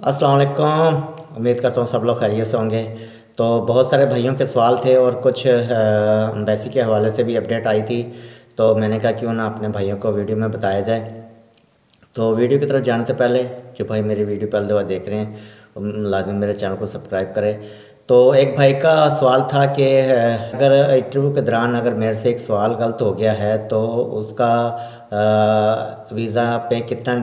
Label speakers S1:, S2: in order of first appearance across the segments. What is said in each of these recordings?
S1: अस्सलाम वालेकुम। उम्मीद करता हूँ सब लोग खैरियत से होंगे। तो बहुत सारे भाइयों के सवाल थे और कुछ एम्बेसी के हवाले से भी अपडेट आई थी। तो मैंने कहा क्यों ना अपने भाइयों को वीडियो में बताया जाए। तो वीडियो की तरफ जाने से पहले जो भाई मेरी वीडियो पहले दफ़ा देख रहे हैं लाजमी मेरे चैनल को सब्सक्राइब करें। तो एक भाई का सवाल था कि अगर इंटरव्यू के दौरान अगर मेरे से एक सवाल गलत हो गया है तो उसका वीज़ा पे कितना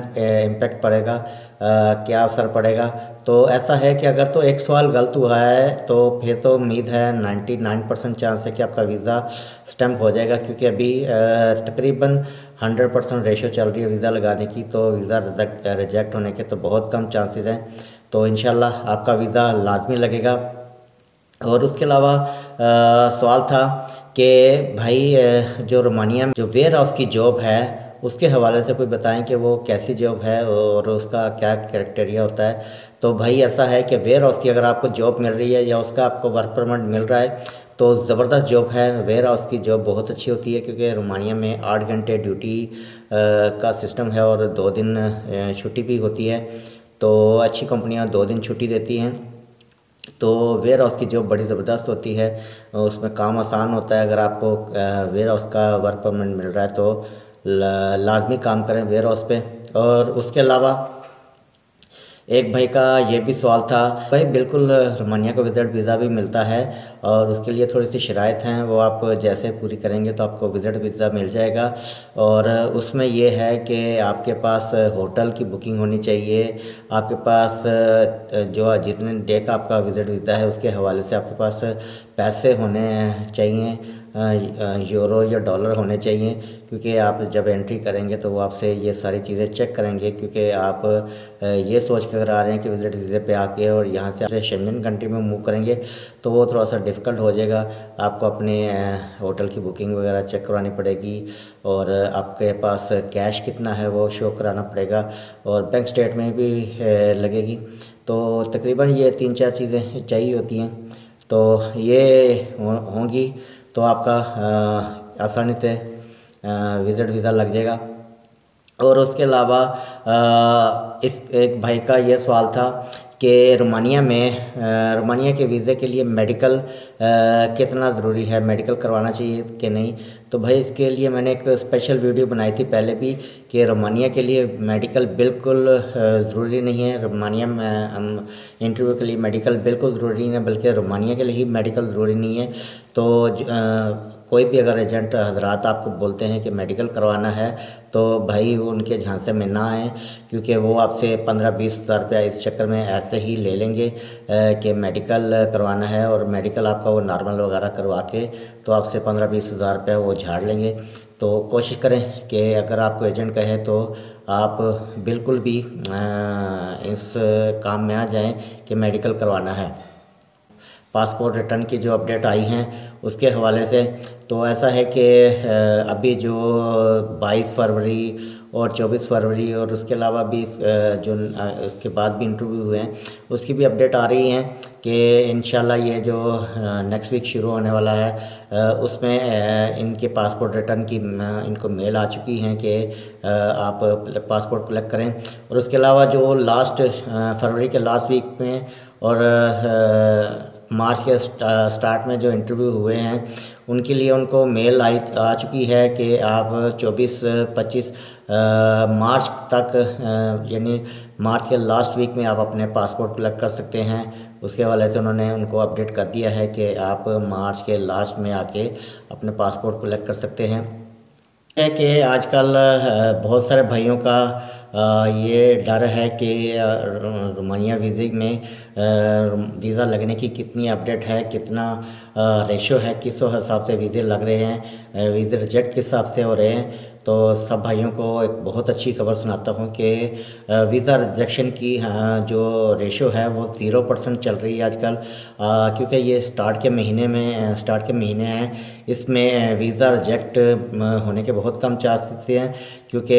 S1: इम्पेक्ट पड़ेगा, क्या असर पड़ेगा। तो ऐसा है कि अगर तो एक सवाल गलत हुआ है तो फिर तो उम्मीद है 99% चांस है कि आपका वीज़ा स्टैम्प हो जाएगा, क्योंकि अभी तकरीबन 100% रेशो चल रही है वीज़ा लगाने की। तो वीज़ा रिजेक्ट होने के तो बहुत कम चांसेस हैं। तो इंशाल्लाह आपका वीज़ा लाजमी लगेगा। और उसके अलावा सवाल था कि भाई जो रोमानिया में जो वेयर हाउस की जॉब है उसके हवाले से कोई बताएं कि वो कैसी जॉब है और उसका क्या क्राइटेरिया होता है। तो भाई ऐसा है कि वेयर हाउस की अगर आपको जॉब मिल रही है या उसका आपको वर्क परमिट मिल रहा है तो ज़बरदस्त जॉब है। वेयर हाउस की जॉब बहुत अच्छी होती है, क्योंकि रोमानिया में 8 घंटे ड्यूटी का सिस्टम है और 2 दिन छुट्टी भी होती है। तो अच्छी कंपनियां 2 दिन छुट्टी देती हैं। तो वेयर हाउस की जॉब बड़ी ज़बरदस्त होती है, उसमें काम आसान होता है। अगर आपको वेयर हाउस का वर्क परमिट मिल रहा है तो लाजमी काम करें वेयर हाउस पे। और उसके अलावा एक भाई का ये भी सवाल था, भाई बिल्कुल रोमानिया को विज़िट वीज़ा भी मिलता है और उसके लिए थोड़ी सी शराइत हैं, वो आप जैसे पूरी करेंगे तो आपको विज़िट वीज़ा मिल जाएगा। और उसमें ये है कि आपके पास होटल की बुकिंग होनी चाहिए, आपके पास जो जितने डे का आपका विज़िट वीज़ा है उसके हवाले से आपके पास पैसे होने चाहिए, यूरो या डॉलर होने चाहिए, क्योंकि आप जब एंट्री करेंगे तो वो आपसे ये सारी चीज़ें चेक करेंगे। क्योंकि आप ये सोच कर आ रहे हैं कि विजिट वीज़े पे आके और यहाँ से आप शेंजन कंट्री में मूव करेंगे तो वो थोड़ा सा डिफ़िकल्ट हो जाएगा। आपको अपने होटल की बुकिंग वगैरह चेक करवानी पड़ेगी और आपके पास कैश कितना है वो शो कराना पड़ेगा और बैंक स्टेटमेंट भी लगेगी। तो तकरीबन ये 3-4 चीज़ें चाहिए होती हैं। तो ये होंगी तो आपका आसानी से विज़िट वीज़ा लग जाएगा। और उसके अलावा इस एक भाई का ये सवाल था कि रोमानिया में रोमानिया के वीज़े के लिए मेडिकल कितना ज़रूरी है, मेडिकल करवाना चाहिए कि नहीं। तो भाई इसके लिए मैंने एक स्पेशल वीडियो बनाई थी पहले भी कि रोमानिया के लिए मेडिकल बिल्कुल ज़रूरी नहीं है। रोमानिया में इंटरव्यू के लिए मेडिकल बिल्कुल ज़रूरी नहीं है, बल्कि रोमानिया के लिए ही मेडिकल ज़रूरी नहीं है। तो कोई भी अगर एजेंट हजरात आपको बोलते हैं कि मेडिकल करवाना है तो भाई वो उनके झांसे में ना आए, क्योंकि वो आपसे 15-20 हज़ार रुपया इस चक्कर में ऐसे ही ले लेंगे कि मेडिकल करवाना है, और मेडिकल आपका वो नॉर्मल वगैरह करवा के तो आपसे 15-20 हज़ार रुपया वो झाड़ लेंगे। तो कोशिश करें कि अगर आपको एजेंट कहे तो आप बिल्कुल भी इस काम में ना जाएं कि मेडिकल करवाना है। पासपोर्ट रिटर्न की जो अपडेट आई हैं उसके हवाले से तो ऐसा है कि अभी जो 22 फरवरी और 24 फरवरी और उसके अलावा भी जो उसके बाद भी इंटरव्यू हुए हैं उसकी भी अपडेट आ रही हैं कि इंशाल्लाह ये जो नेक्स्ट वीक शुरू होने वाला है उसमें इनके पासपोर्ट रिटर्न की इनको मेल आ चुकी हैं कि आप पासपोर्ट कलेक्ट करें। और उसके अलावा जो लास्ट फरवरी के लास्ट वीक में और मार्च के स्टार्ट में जो इंटरव्यू हुए हैं उनके लिए उनको मेल आ चुकी है कि आप 24-25 मार्च तक यानी मार्च के लास्ट वीक में आप अपने पासपोर्ट कलेक्ट कर सकते हैं। उसके हवाले से उन्होंने उनको अपडेट कर दिया है कि आप मार्च के लास्ट में आके अपने पासपोर्ट कलेक्ट कर सकते हैं। है कि आजकल बहुत सारे भाइयों का ये डर है कि रोमानिया वीज़े में वीज़ा लगने की कितनी अपडेट है, कितना रेशो है, किस हिसाब से वीज़े लग रहे हैं, वीज़े रिजेक्ट किस हिसाब से हो रहे हैं। तो सब भाइयों को एक बहुत अच्छी खबर सुनाता हूँ कि वीज़ा रिजेक्शन की जो रेशो है वो 0% चल रही है आजकल, क्योंकि ये स्टार्ट के महीने हैं। इसमें वीज़ा रिजेक्ट होने के बहुत कम चांसेस हैं, क्योंकि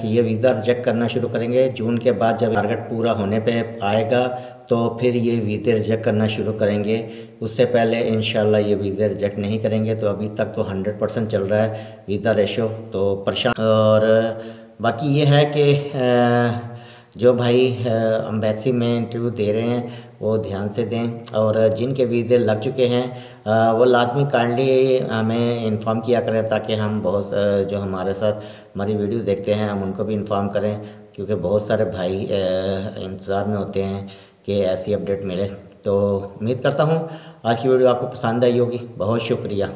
S1: ये वीज़ा रिजेक्ट करना शुरू करेंगे जून के बाद। जब टारगेट पूरा होने पे आएगा तो फिर ये वीज़े रिजेक्ट करना शुरू करेंगे, उससे पहले इंशाल्लाह ये वीज़े रिजेक्ट नहीं करेंगे। तो अभी तक तो 100% चल रहा है वीज़ा रेशो, तो परेशान। और बाकी ये है कि जो भाई एम्बेसी में इंटरव्यू दे रहे हैं वो ध्यान से दें, और जिनके वीज़े लग चुके हैं वो लाजमी काइंडली हमें इन्फॉर्म किया करें, ताकि हम बहुत जो हमारे साथ हमारी वीडियो देखते हैं हम उनको भी इन्फॉर्म करें, क्योंकि बहुत सारे भाई इंतज़ार में होते हैं कि ऐसी अपडेट मिले। तो उम्मीद करता हूँ आज की वीडियो आपको पसंद आई होगी। बहुत शुक्रिया।